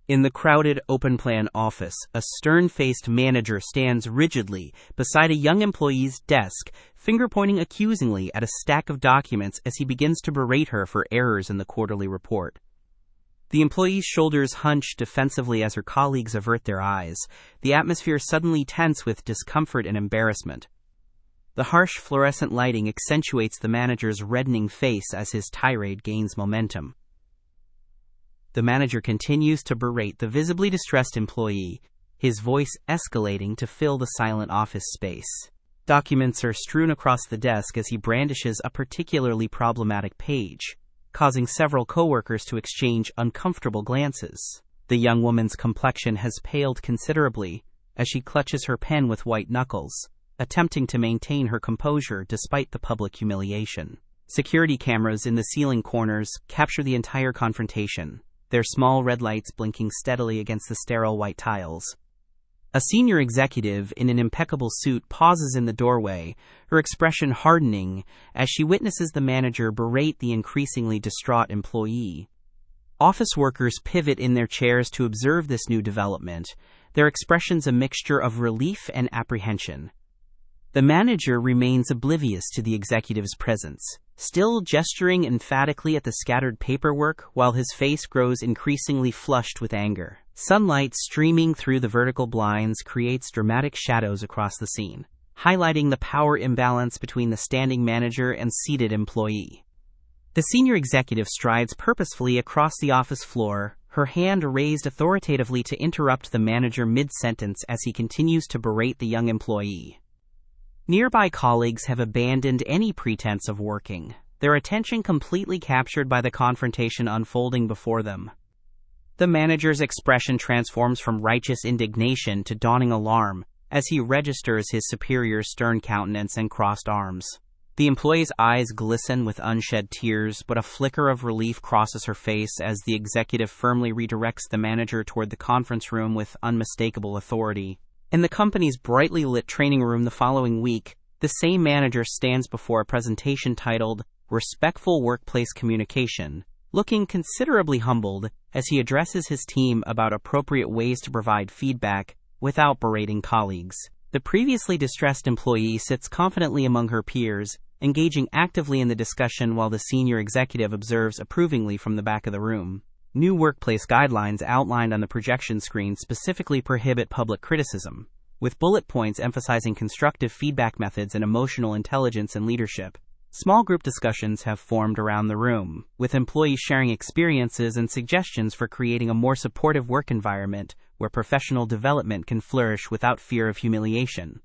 In the crowded, open-plan office, a stern-faced manager stands rigidly beside a young employee's desk, finger-pointing accusingly at a stack of documents as he begins to berate her for errors in the quarterly report. The employee's shoulders hunch defensively as her colleagues avert their eyes, the atmosphere suddenly tense with discomfort and embarrassment. The harsh fluorescent lighting accentuates the manager's reddening face as his tirade gains momentum. The manager continues to berate the visibly distressed employee, his voice escalating to fill the silent office space. Documents are strewn across the desk as he brandishes a particularly problematic page, causing several coworkers to exchange uncomfortable glances. The young woman's complexion has paled considerably as she clutches her pen with white knuckles, attempting to maintain her composure despite the public humiliation. Security cameras in the ceiling corners capture the entire confrontation, their small red lights blinking steadily against the sterile white tiles. A senior executive in an impeccable suit pauses in the doorway, her expression hardening as she witnesses the manager berate the increasingly distraught employee. Office workers pivot in their chairs to observe this new development, their expressions a mixture of relief and apprehension. The manager remains oblivious to the executive's presence, still gesturing emphatically at the scattered paperwork while his face grows increasingly flushed with anger. Sunlight streaming through the vertical blinds creates dramatic shadows across the scene, highlighting the power imbalance between the standing manager and seated employee. The senior executive strides purposefully across the office floor, her hand raised authoritatively to interrupt the manager mid-sentence as he continues to berate the young employee. Nearby colleagues have abandoned any pretense of working, their attention completely captured by the confrontation unfolding before them. The manager's expression transforms from righteous indignation to dawning alarm as he registers his superior's stern countenance and crossed arms. The employee's eyes glisten with unshed tears, but a flicker of relief crosses her face as the executive firmly redirects the manager toward the conference room with unmistakable authority. In the company's brightly lit training room the following week, the same manager stands before a presentation titled Respectful Workplace Communication, looking considerably humbled as he addresses his team about appropriate ways to provide feedback without berating colleagues. The previously distressed employee sits confidently among her peers, engaging actively in the discussion while the senior executive observes approvingly from the back of the room. New workplace guidelines outlined on the projection screen specifically prohibit public criticism, with bullet points emphasizing constructive feedback methods and emotional intelligence and leadership. Small group discussions have formed around the room, with employees sharing experiences and suggestions for creating a more supportive work environment where professional development can flourish without fear of humiliation.